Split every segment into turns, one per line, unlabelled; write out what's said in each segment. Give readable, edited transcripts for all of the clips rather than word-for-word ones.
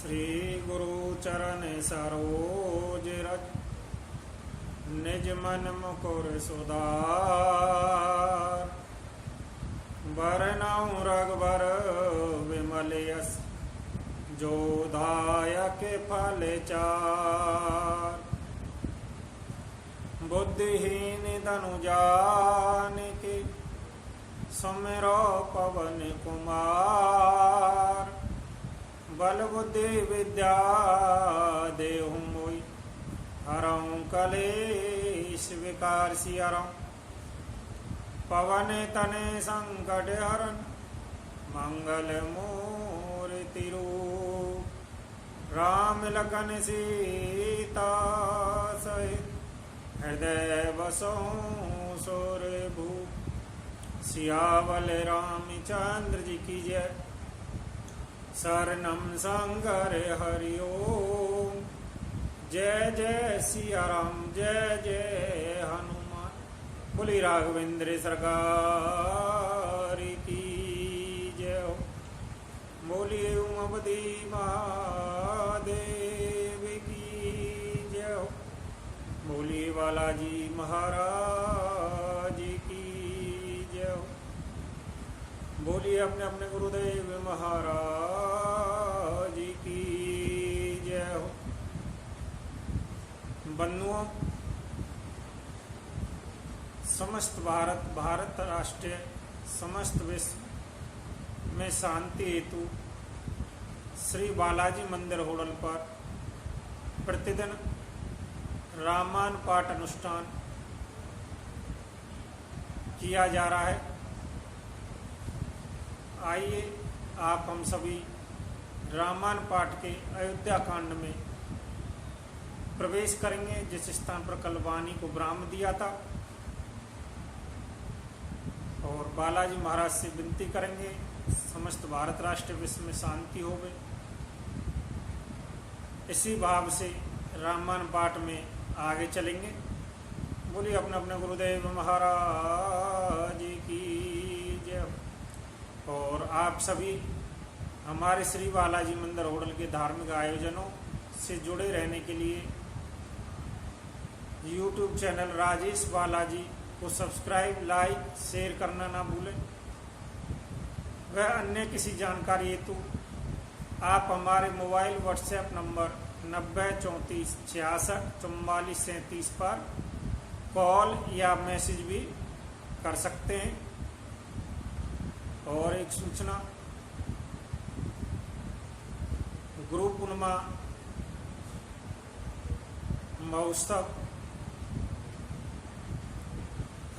श्री गुरु चरण सरोज रज निज मन मुकुर सुधार। बरनउँ रघुबर विमल यस जो दायक फल चार। बुद्धिहीन तनु जानिके सुमिरो पवन कुमार। बल बुद्धि विद्या देहु मोहि हरऊँ कलेश विकार सियरऊँ। पवन तने संकट हरन मंगल मूर्ति रूप। राम लखन सीता सहित हृदय बसों सुरभूप। सियावल रामचंद्र जी की जय। शरणम शंकर हरि ओम। जय जय सिया राम जय जय हनुमान। बोली राघवेंद्र सरकार की जय हो। बोलिए उमापति महादेव की जय हो। बोलिए बालाजी महाराज की जय हो। बोलिए अपने अपने गुरुदेव महाराज की जय हो। बंधुओं, समस्त भारत राष्ट्रीय समस्त विश्व में शांति हेतु श्री बालाजी मंदिर होडल पर प्रतिदिन रामायण पाठ अनुष्ठान किया जा रहा है। आइए आप हम सभी रामायण पाठ के अयोध्या कांड में प्रवेश करेंगे, जिस स्थान पर कल वाणी को विराम दिया था, और बालाजी महाराज से विनती करेंगे समस्त भारत राष्ट्र विश्व में शांति हो गई। इसी भाव से रामायण पाठ में आगे चलेंगे। बोलिए अपने अपने गुरुदेव महाराज की जय। और आप सभी हमारे श्री बालाजी मंदिर होटल के धार्मिक आयोजनों से जुड़े रहने के लिए YouTube चैनल राजेश बालाजी को सब्सक्राइब, लाइक, शेयर करना ना भूलें। वह अन्य किसी जानकारी हेतु आप हमारे मोबाइल व्हाट्सएप नंबर 90 34 66 44 37 पर कॉल या मैसेज भी कर सकते हैं। और एक सूचना, गुरु पूर्णिमा महोत्सव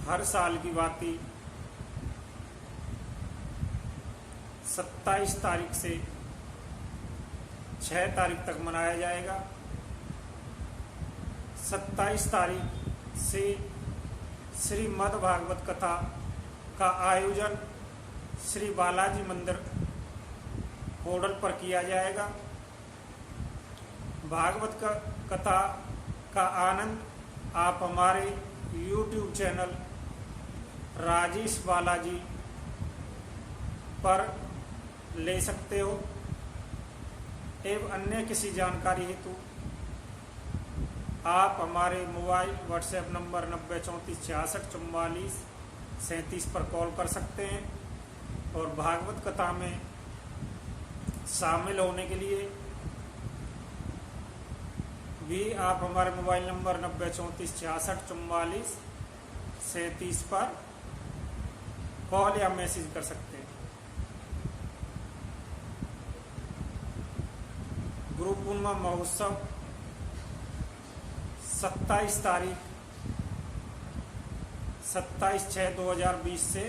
हर साल की भांति 27 तारीख से 6 तारीख तक मनाया जाएगा। 27 तारीख से श्रीमद् भागवत कथा का आयोजन श्री बालाजी मंदिर होडल पर किया जाएगा। भागवत कथा का आनंद आप हमारे YouTube चैनल राजेश बालाजी पर ले सकते हो। एवं अन्य किसी जानकारी हेतु आप हमारे मोबाइल व्हाट्सएप नंबर 90 34 66 44 37 पर कॉल कर सकते हैं। और भागवत कथा में शामिल होने के लिए भी आप हमारे मोबाइल नंबर 90 34 66 44 37 पर कॉल या मैसेज कर सकते हैं। गुरु पूर्णिमा महोत्सव 27 तारीख 27/6/2020 से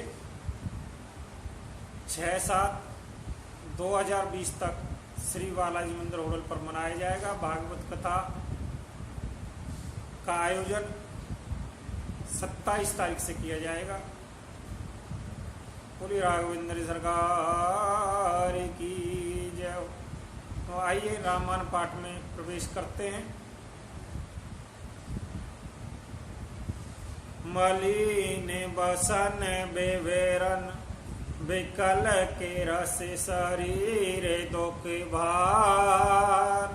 6/7/2020 तक श्री बालाजी मंदिर होटल पर मनाया जाएगा। भागवत कथा का आयोजन 27 तारीख से किया जाएगा। बोली राघवेंद्र सरकार की जय हो। तो आइए रामायण पाठ में प्रवेश करते हैं। मलिन बसन बेवेरन विकल के रस शरीर दुख भार,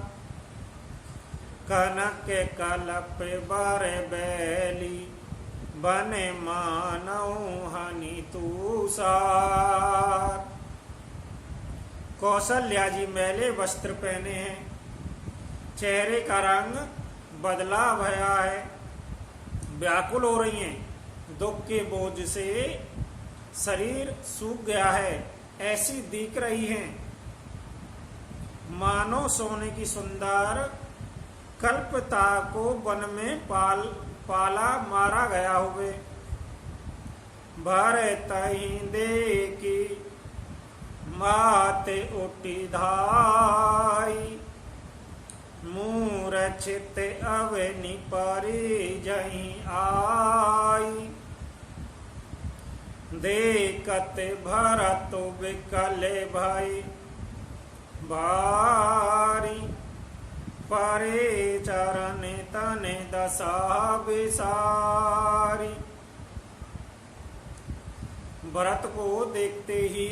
कनक कलप बर बैली बने मानव हनि तुषार। कौशल्या जी मैले वस्त्र पहने हैं, चेहरे का रंग बदला भया है, व्याकुल हो रही हैं, दुख के बोझ से शरीर सूख गया है, ऐसी दिख रही हैं। मानो सोने की सुंदर कल्पता को वन में पाला मारा गया हुए। भर तही देखी माते उठी धाई, मूर्छित अवनि परि जहीं आई। देखत भरत विकल भई भारी, परे चरण तने दशा विसारी। भरत को देखते ही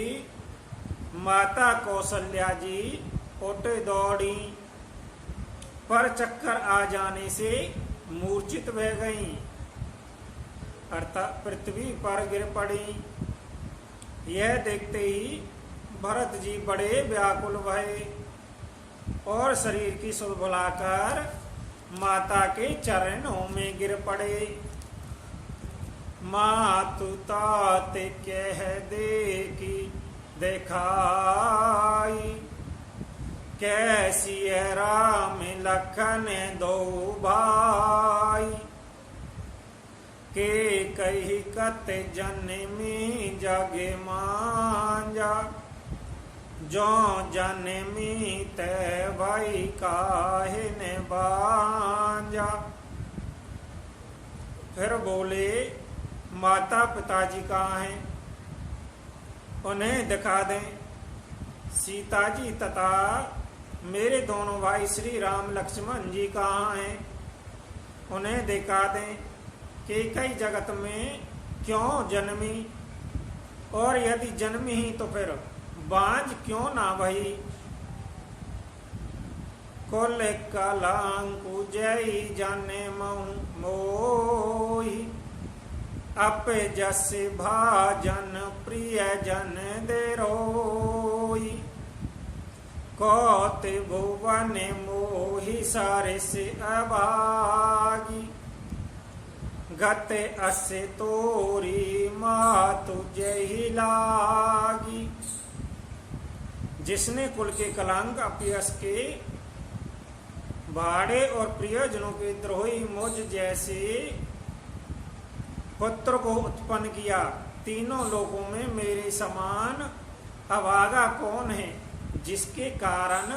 माता कौशल्या जी उठ दौड़ी, पर चक्कर आ जाने से मूर्छित बह गईं, अर्थात पृथ्वी पर गिर पड़ी। यह देखते ही भरत जी बड़े व्याकुल भये और शरीर की सुध भुलाकर माता के चरणों में गिर पड़े। मातु तात कह देखी देखाई, कैसी है राम लखन दो भाई। के कही कत जन्मी जगे मांजा, जो जन्मी ते भाई काहे ने बांजा। फिर बोले माता पिताजी कहाँ हैं, उन्हें दिखा दें। सीता जी तथा मेरे दोनों भाई श्री राम लक्ष्मण जी कहाँ हैं, उन्हें दिखा दें। कि कई जगत में क्यों जन्मी, और यदि जन्मी ही तो फिर बांझ क्यों ना भई। कुल कलंकु जय जाने मोही, अप जस भाजन प्रिय जन दे रोई। कौत भुवन मोहि सारिस अभागी, गते असे तोरी मातु जही लागी। जिसने कुल के कलंक अपयश के भाड़े और प्रियजनों के द्रोही मुझ जैसे पुत्र को उत्पन्न किया, तीनों लोगों में मेरे समान अभागा कौन है, जिसके कारण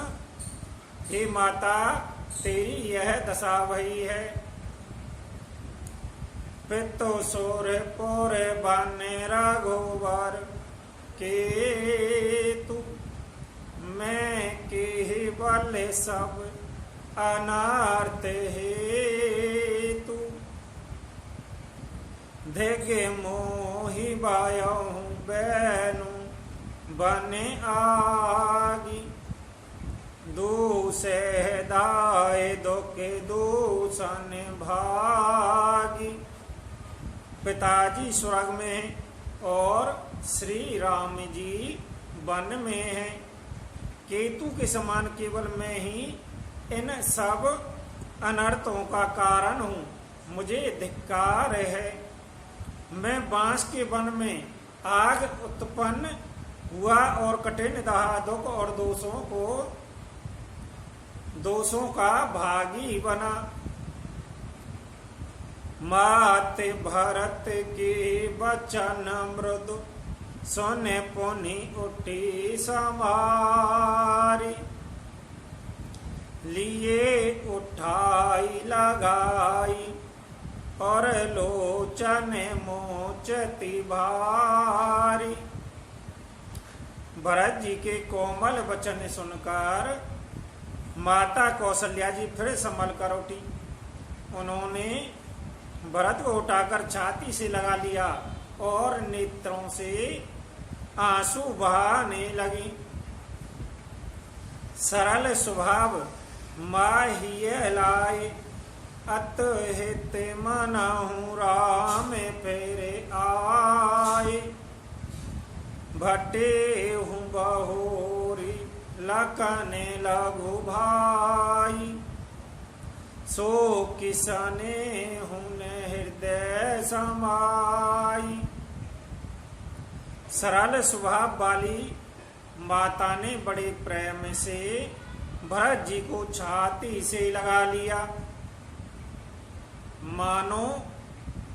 हे माता तेरी यह दशा भई है। पितो सोर पोर बाने रघुवर के तू, मैं के बल सब अनार्थ हेतु। धेगे मोहि बायहु बैनु बने आगी, दूसे दाय दुख दूषण भागी। पिताजी स्वर्ग में हैं और श्री राम जी वन में हैं। केतु के समान केवल मैं ही इन सब अनर्थों का कारण हूँ, मुझे धिक्कार है। मैं बांस के वन में आग उत्पन्न हुआ और कठिन दाह दुख और दोषों का भागी बना। मात भरत के बचन मृदु, सोने पुनि उठी समारी। लिए उठाई लगाई और लोचन मोचती भारी। भरत जी के कोमल वचन सुनकर माता कौशल्या जी फिर संभल कर उठी। उन्होंने भरत को उठाकर छाती से लगा लिया और नेत्रों से आंसू बहाने लगी। सरल स्वभाव माहिए लाए, अतहित मनहु राम फेरे आए। भटे हूँ बहोरी लखन लघु भाई, सो किसने हूँ हृदय समाई। सरल स्वभाव वाली माता ने बड़े प्रेम से भरत जी को छाती से लगा लिया, मानो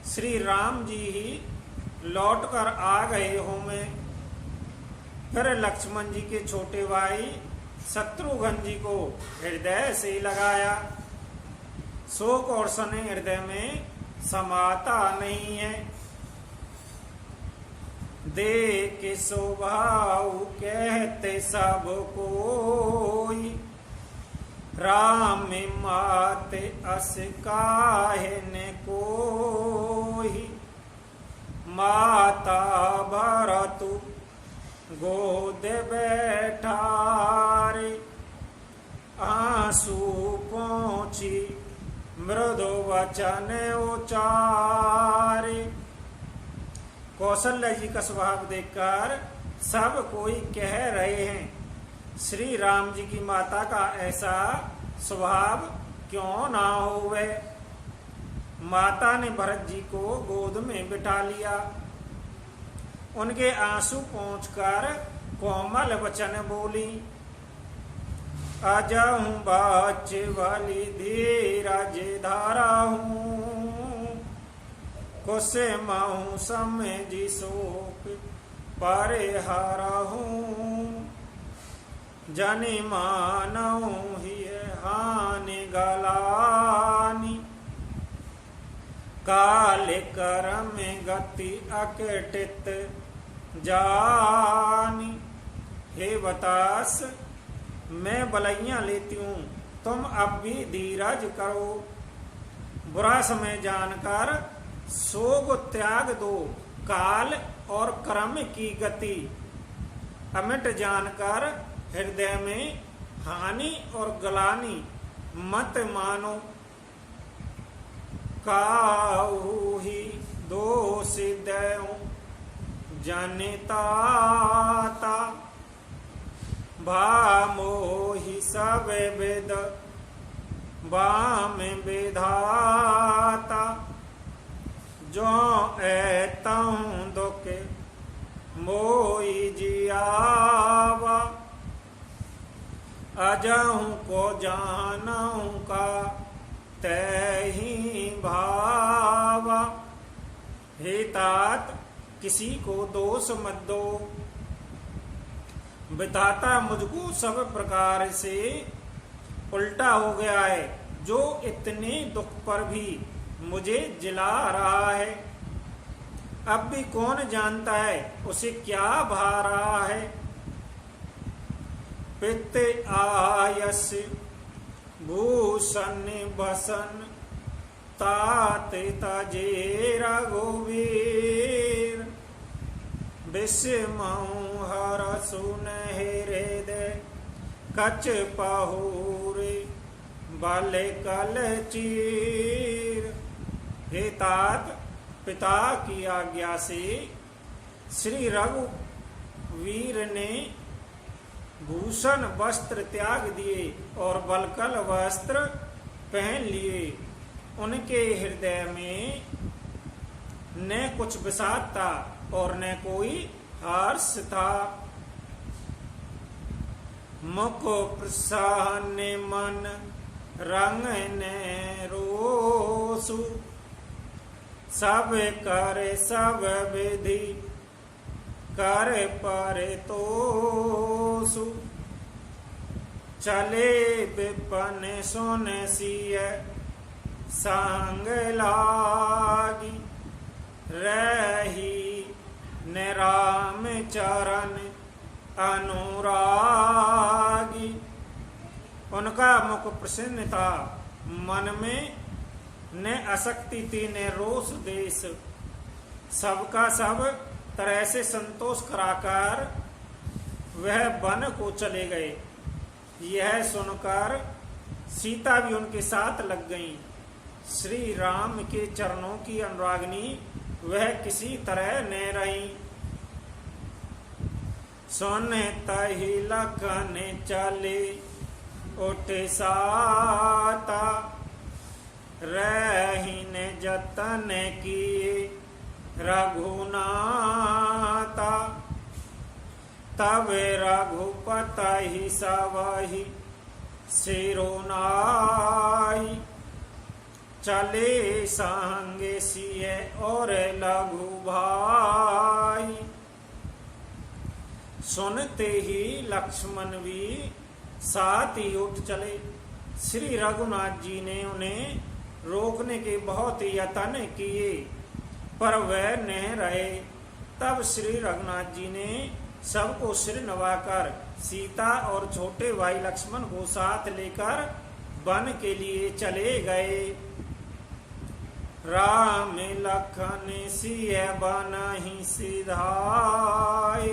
श्री राम जी ही लौटकर आ गए होंगे। फिर लक्ष्मण जी के छोटे भाई शत्रुघ्न जी को हृदय से लगाया। शोक और स्नेह हृदय में समाता नहीं है। देख स्वभाव कहते सब कोई, राम मात अस काहे न कोई। माता भरतु गोद बैठारे, आंसू पोंछी मृदु वचन उचारे। कौशल्या जी का स्वभाव देखकर सब कोई कह रहे हैं, श्री राम जी की माता का ऐसा स्वभाव क्यों ना होवे। माता ने भरत जी को गोद में बिठा लिया, उनके आंसू पोंछकर कोमल वचन बोली। अजहूँ बाच वाली धीरज धारा हूँ, कुसुमहु समझि शोक परिहारा हूँ। जनि मानहु हिय हानि गलानी, काल करम गति अकटित जानी। हे बतास, मैं बलैया लेती हूँ, तुम अब भी धीरज करो। बुरा समय जानकर शोक त्याग दो, काल और कर्म की गति अमिट जानकर हृदय में हानि और गलानी मत मानो। काहू ही दोष दयो जनताता, भामोहि सब वेद वाम विधाता। जो एतहु दुख मोई जियावा, अजहु को जानहु का तहि भावा। हे तात, किसी को दोष मत दो, विधाता मुझको सब प्रकार से उल्टा हो गया है, जो इतने दुख पर भी मुझे जिला रहा है। अब भी कौन जानता है उसे क्या भा रहा है। पित्त आयस भूषण बसन, तात तजे रघुवीर। विस्महु हरसु हृदय, कच पहुरे बल कल चीर। हे तात, पिता की आज्ञा से श्री रघुवीर ने भूषण वस्त्र त्याग दिए और बलकल वस्त्र पहन लिए। उनके हृदय में न कुछ विषाद था और न कोई हर्ष था। मुख प्रसन्न मन रंग ने रोसु, सब कर सब विधि कर पर तोसु। चले विपन सुन सिय संग लागी, रही न राम चरण अनुरागी। उनका मुख प्रसन्न था, मन में न आसक्ति थी न रोष देश। सबका सब तरह से संतोष कराकर वह वन को चले गए। यह सुनकर सीता भी उनके साथ लग गईं। श्री राम के चरणों की अनुरागिनी वह किसी तरह न रही। सोने तही लखन चले उठे साता, रहीन जतन किए रघुनाता। तब रघुपति सबहि सिरोनाई, चले संगे सिय और लघु भाई। सुनते ही लक्ष्मण भी साथ ही उठ चले। श्री रघुनाथ जी ने उन्हें रोकने के बहुत यत्न किए, पर वह न रहे। तब श्री रघुनाथ जी ने सबको सिर नवाकर सीता और छोटे भाई लक्ष्मण को साथ लेकर वन के लिए चले गए। राम लखन सिय बनहि सिधाय,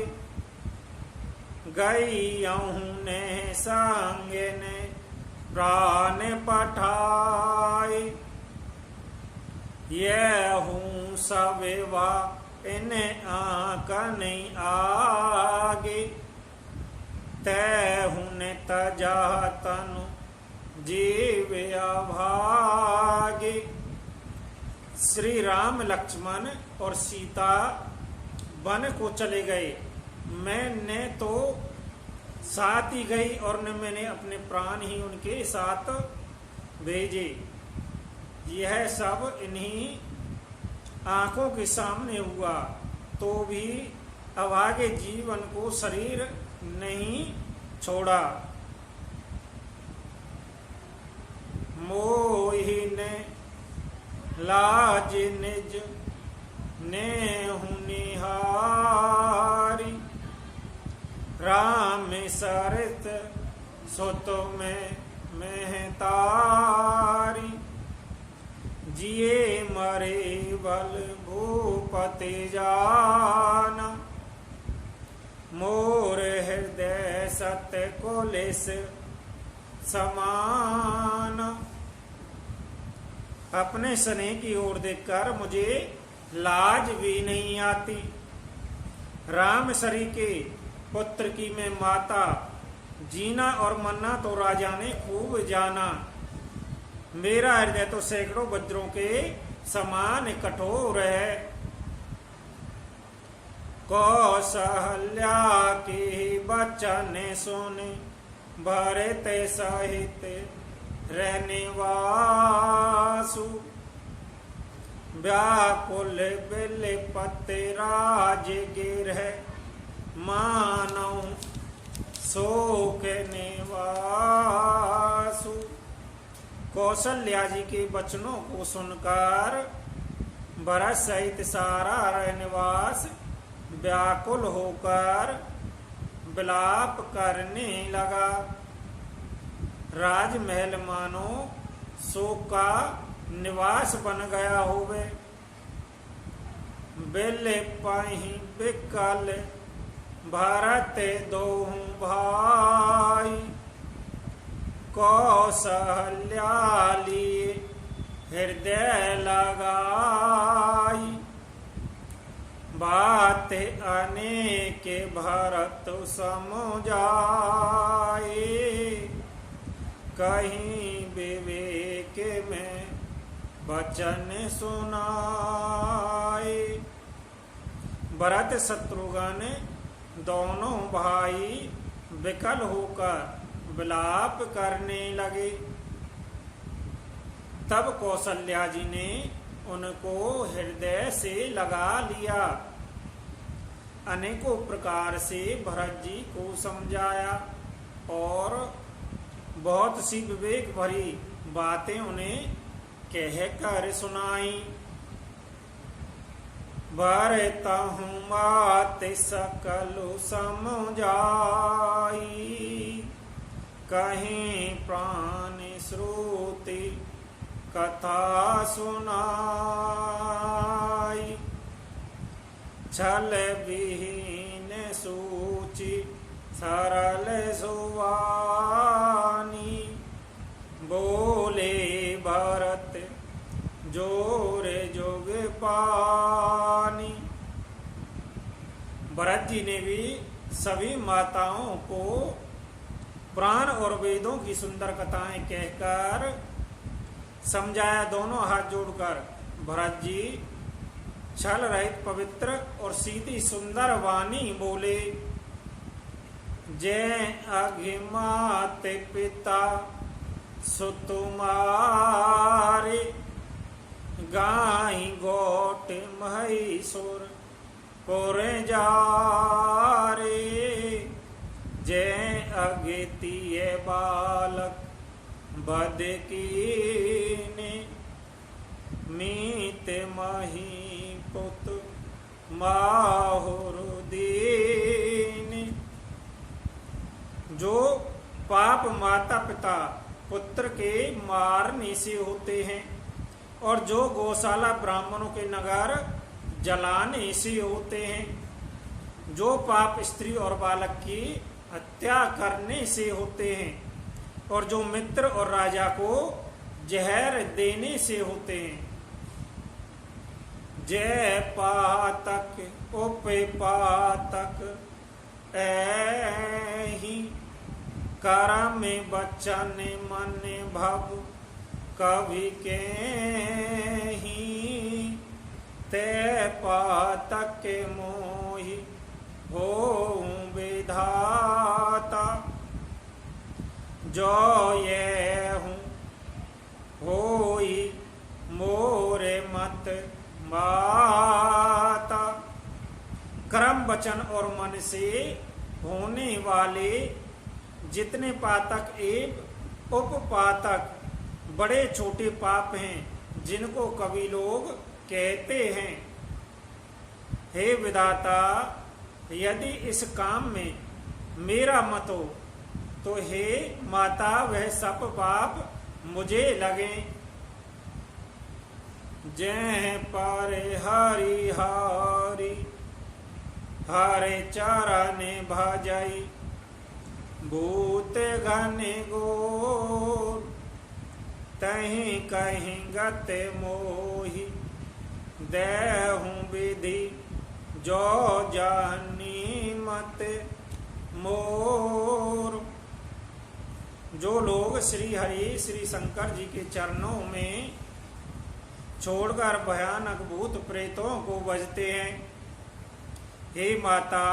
गई ने संगे ने प्राण पठाए। यह हूँ सवेवा इन्हें आंकन आगे, तय हुने तजा तनु जीव अभागे। श्री राम लक्ष्मण और सीता वन को चले गए। मैंने तो साथ ही गई और न मैंने अपने प्राण ही उनके साथ भेजे। यह सब इन्हीं आंखों के सामने हुआ, तो भी अब आगे जीवन को शरीर नहीं छोड़ा। मोहि ने लाज निज ने हुनिहारी, राम सरित सुत में महतारी। जिए मरे बल भूपति जाना, मोर हृदय सत्य कोलिस समान। अपने स्नेह की ओर देखकर मुझे लाज भी नहीं आती। राम सरी के पुत्र की मैं माता, जीना और मरना तो राजा ने खूब जाना। मेरा हृदय तो सैकड़ों वज्रों के समान कठोर है। कौशल्या के बचन सुने भरत सहित रहने वासु, व्याकुल बिलपत राज गिरह मानौ शोक निवासु। कौशल्या जी के वचनों को सुनकर भरत सहित सारा रहनिवास व्याकुल होकर विलाप करने लगा। राजमहल मानो शोक का निवास बन गया होवे। बेले पाही बिकल भरत दोहु भाई, कौशल्या लिए हृदय लगाई। बात अनेक भरत समुझाए, कहीं विवेक में वचन सुनाए। भरत शत्रुघ्न दोनों भाई विकल होकर विलाप करने लगे। तब कौशल्या जी ने उनको हृदय से लगा लिया। अनेकों प्रकार से भरत जी को समझाया और बहुत सी विवेक भरी बातें उन्हें कह कर सुनाई। भरतहु बात सकलु समझाई, कहीं प्राण श्रुति कथा सुनाई। छल विहीन सूचि सरल सुवानी। बोले भरत जोर जोग पानी। भरत जी ने भी सभी माताओं को पुराण और वेदों की सुंदर कथाएं कहकर समझाया। दोनों हाथ जोड़कर भरत जी छल रहित पवित्र और सीधी सुंदर वाणी बोले। जय अघिमात पिता सुतुमारे गाई गोट महीसुर पुर जारे। जय अगतिय बालक बद कीने मीत मही पुत माहुर दीन। जो पाप माता पिता पुत्र के मारने से होते हैं और जो गौशाला ब्राह्मणों के नगर जलाने से होते हैं, जो पाप स्त्री और बालक की हत्या करने से होते हैं और जो मित्र और राजा को जहर देने से होते हैं। जय पातक उपपातक ऐहि करम बचन मन भव कवि के ही। ते पातक मोहि हो विधाता। जो ये हूँ होई मोरे मत माता। कर्म वचन और मन से होने वाले जितने पातक एवं उपपातक बड़े छोटे पाप हैं जिनको कवि लोग कहते हैं। हे विधाता, यदि इस काम में मेरा मत हो तो हे माता वह सब पाप मुझे लगे। जय पर हरि हरि हरे चरण भजई भूत घन गोर। तहीं कहीं गत मोहि देहु विधि जो जानी मत मोर। जो लोग श्री हरि श्री शंकर जी के चरणों में छोड़कर भयानक भूत प्रेतों को भजते हैं, हे माता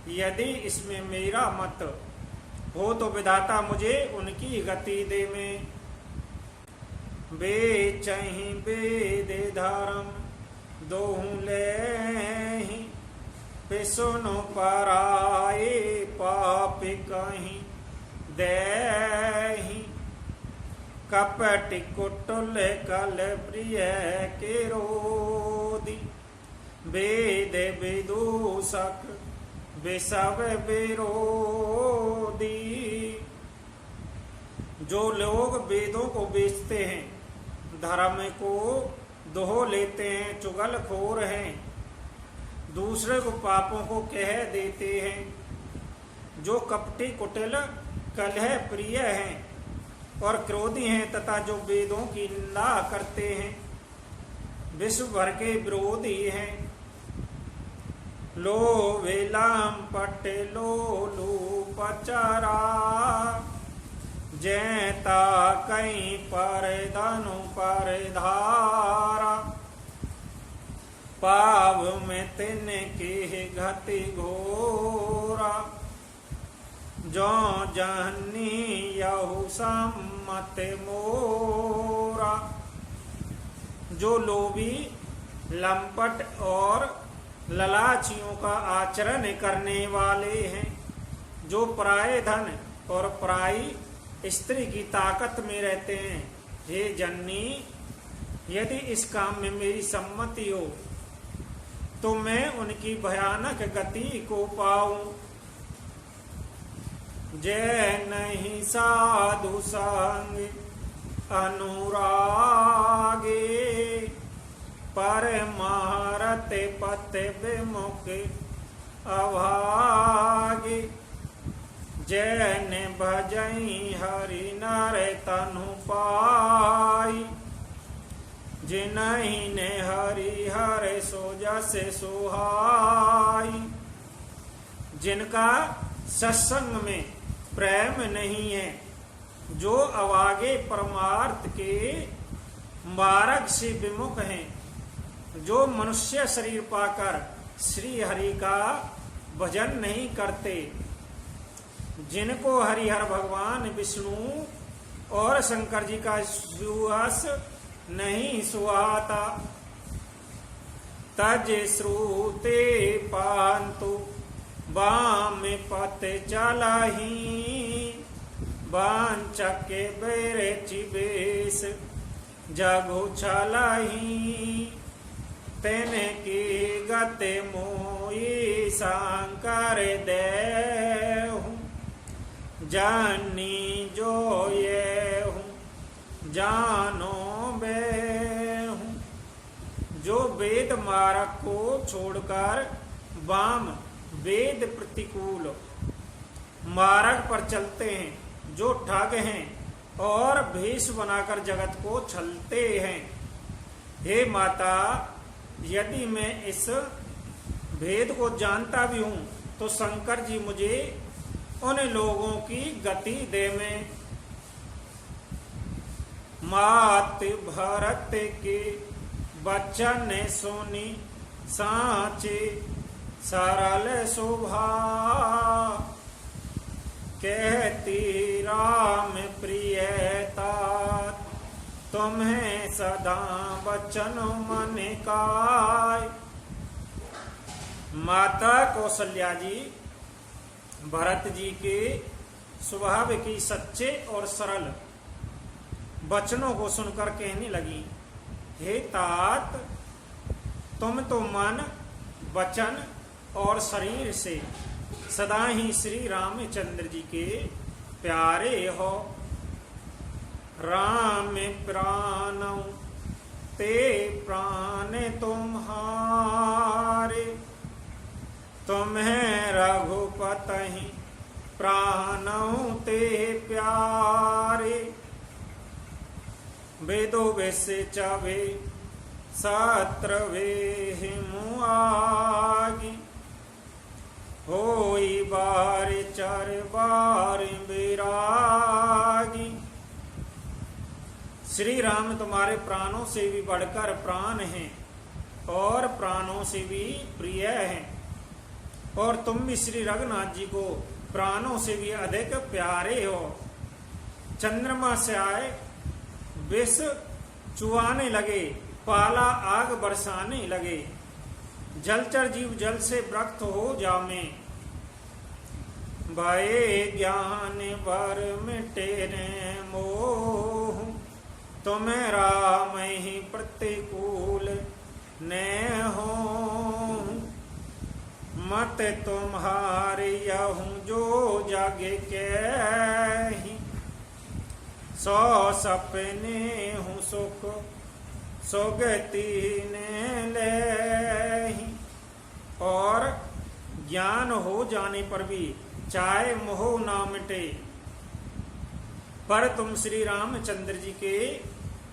यदि इसमें मेरा मत हो तो विधाता मुझे उनकी गति दे। में बेचहि बेदे धर्म दोहु लेहि पिसुनु पराए पाप कहीं देहि। कपट कुटुल कल प्रिय के रोदी वेद विदूषक विषव विरोधी। जो लोग वेदों को बेचते हैं, धर्म को दोह लेते हैं, चुगलखोर हैं, दूसरे को पापों को कह देते हैं, जो कपटी कुटिल कलह प्रिय हैं और क्रोधी हैं तथा जो वेदों की निंदा करते हैं, विश्व भर के विरोधी हैं। लो वेलाम पटे लो लू पचारा जैता कई पर धनु पर धारा। पाव में तिन की घति घोरा जो जहनी यहु सम्मत मोरा। जो लोभी लंपट और ललाचियों का आचरण करने वाले हैं, जो पराये धन और पराई स्त्री की ताकत में रहते हैं, हे जननी यदि इस काम में मेरी सम्मति हो तो मैं उनकी भयानक गति को पाऊं। जय नहीं साधु संग अनुरागे पर मारते पते विमुख अभागी। जैने भजई हरि नर तनु पाई। जिनहि ने हरि हरे सो जसे सुहाई। जिनका सत्संग में प्रेम नहीं है, जो अवागे परमार्थ के मार्ग से विमुख हैं, जो मनुष्य शरीर पाकर श्री हरि का भजन नहीं करते, जिनको हरिहर भगवान विष्णु और शंकर जी का सुहास नहीं सुहाता। तज श्रुते पांतु बाम पते चलही। बांचके बेरे चिबेश जगु छलही। तेने की गते मोई शंकर देहु। जानी जो ये हूँ जानो बेहूँ। जो वेद मार्ग को छोड़कर वाम वेद प्रतिकूल मार्ग पर चलते हैं, जो ठग हैं और भेष बनाकर जगत को छलते हैं। हे माता, यदि मैं इस भेद को जानता भी हूं तो शंकर जी मुझे उन लोगों की गति दे में। मात भरत के वचन सुनी साचे सरल शोभा। कहती राम प्रियता तुम्हें सदा वचन मन काय। माता कौशल्या जी भरत जी के स्वभाव की सच्चे और सरल वचनों को सुनकर कहने लगी, हे तात, तुम तो मन, वचन और शरीर से सदा ही श्री रामचंद्र जी के प्यारे हो। राम प्राणों ते प्राण तुम्हारे। तुम्हें रघुपति प्राणों ते प्यारे। वेदो वैसे चावे सत्र वे मुआगी। होई बार चार बार विरागी। श्री राम तुम्हारे प्राणों से भी बढ़कर प्राण हैं और प्राणों से भी प्रिय हैं, और तुम भी श्री रघुनाथ जी को प्राणों से भी अधिक प्यारे हो। चंद्रमा से आए विष चुआने लगे, पाला आग बरसाने लगे। जलचर जीव जल से व्रक्त हो जामे। भये ज्ञान वर मिटे ने मोह। तुम्हें राम ही प्रतिकूल ने हो। मत तुम्हारे यहूं जो जागे के ही। सौ सपने हूँ सुख सोगती ने ले। और ज्ञान हो जाने पर भी चाहे मोह ना मिटे, पर तुम श्री रामचंद्र जी के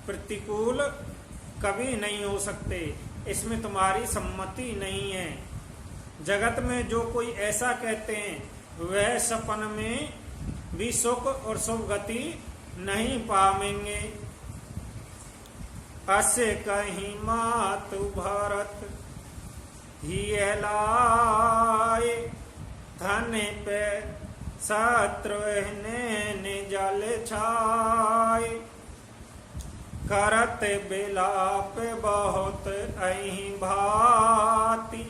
प्रतिकूल कभी नहीं हो सकते, इसमें तुम्हारी सम्मति नहीं है। जगत में जो कोई ऐसा कहते हैं वह सपन में भी सुख और शुभ गति नहीं पावेंगे। असे कहीं मातु भरत ही लाए। धन पे शत्रु ने जल छाए। करत बिलाप बहुत अहि भांति।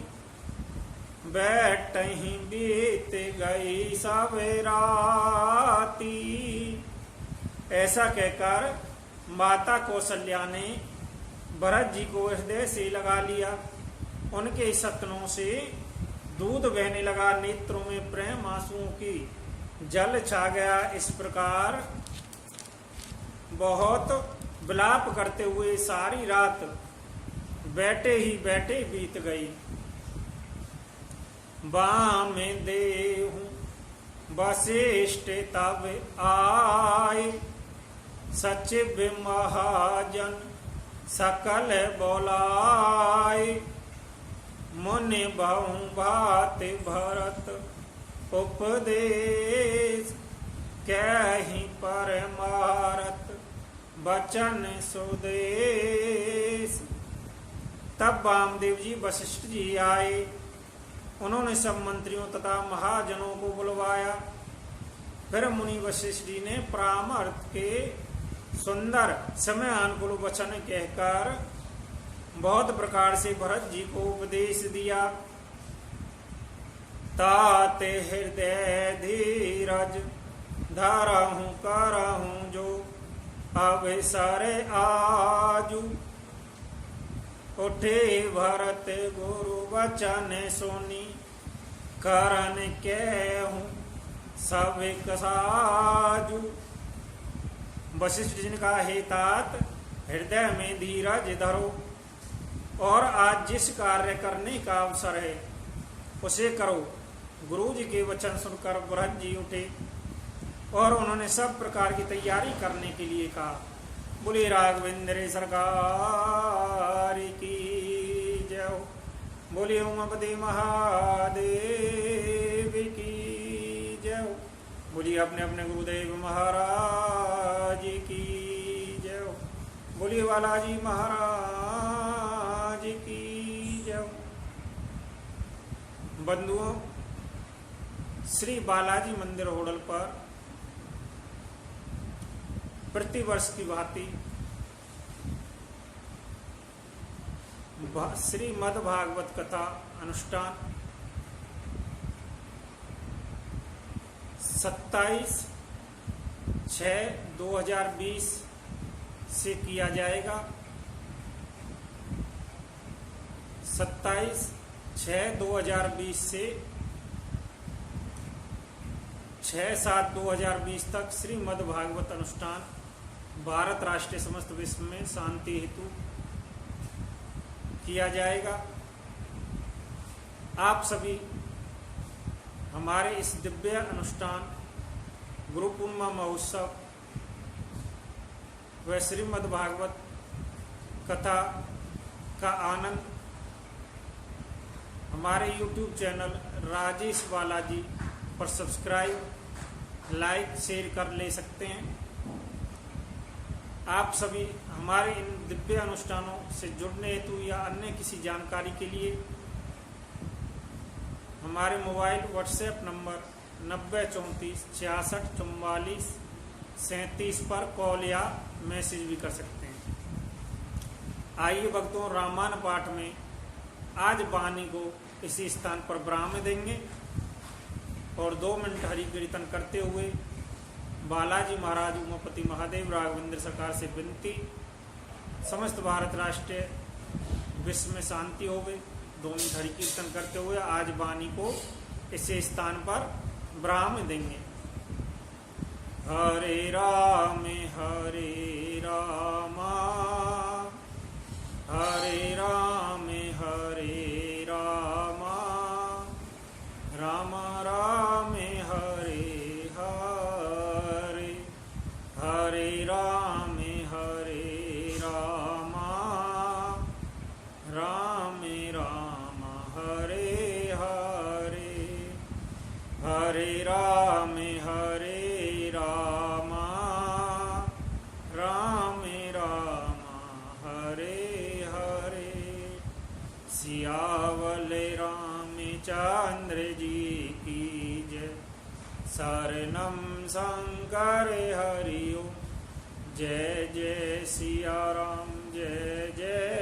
बैठही बीत गई सब राती। ऐसा कहकर माता कौशल्या ने भरत जी को हृदय से लगा लिया। उनके सतनों से दूध बहने लगा, नेत्रों में प्रेम आंसुओं की जल छा गया। इस प्रकार बहुत विलाप करते हुए सारी रात बैठे ही बैठे बीत गई। बाम देहूं वशिष्ठ तब आए, सचिव महाजन सकल बोलाए। मुनि बहु बात भरत उपदेश, कहीं परमारथ बचन सुदेश। तब वामदेव जी वशिष्ठ जी आए। उन्होंने सब मंत्रियों तथा महाजनों को बुलवाया। फिर मुनि वशिष्ठ जी ने परामर्थ के सुंदर समय अनुकूल वचन कहकर बहुत प्रकार से भरत जी को उपदेश दिया। ताते हृदय धीरज धरहूं करहूं जो, अवसर आजू। उठे भरत गुरु वचन सुनी, करन कहूं सब कसाजू। वशिष्ठ जी ने कहा, हे तात, हृदय में धीरज धरो और आज जिस कार्य करने का अवसर है उसे करो। गुरु जी के वचन सुनकर भरत जी उठे और उन्होंने सब प्रकार की तैयारी करने के लिए कहा। बोले राघवेंद्र सरकार की जय हो। बोले उमापति महादेव की जय हो। बोलिए अपने अपने गुरुदेव महाराज की जय हो। बोलिए बालाजी महाराज की जय हो। बंधुओं, श्री बालाजी मंदिर होटल पर प्रतिवर्ष की भांति श्रीमद् भागवत कथा अनुष्ठान 27/6/2020 से किया जाएगा। 27/6/2020 से 6/7/2020 तक श्रीमद् भागवत अनुष्ठान भारत राष्ट्रीय समस्त विश्व में शांति हेतु किया जाएगा। आप सभी हमारे इस दिव्य अनुष्ठान गुरु पूर्णिमा महोत्सव व श्रीमद् भागवत कथा का आनंद हमारे YouTube चैनल राजेश बालाजी पर सब्सक्राइब, लाइक, शेयर कर ले सकते हैं। आप सभी हमारे इन दिव्य अनुष्ठानों से जुड़ने हेतु या अन्य किसी जानकारी के लिए हमारे मोबाइल व्हाट्सएप नंबर 9034664437 पर कॉल या मैसेज भी कर सकते हैं। आइए भक्तों, रामायण पाठ में आज वाणी को इसी स्थान पर विराम देंगे और 2 मिनट हरि कीर्तन करते हुए बालाजी महाराज उमापति महादेव राघवेंद्र सरकार से विनती, समस्त भारत राष्ट्रीय विश्व में शांति हो गई। 2 मिनट हरि कीर्तन करते हुए आज वाणी को इसी स्थान पर विराम देंगे। हरे राम हरे राम, हरे राम हरे राम, राम राम हरे हरे, हरे राम राम राम हरे हरे, हरे राम राम राम हरे हरे। सियावल रामचंद्र जी की जय। शरणम शंकर हरि ओम। जय जय सिया राम, जय जय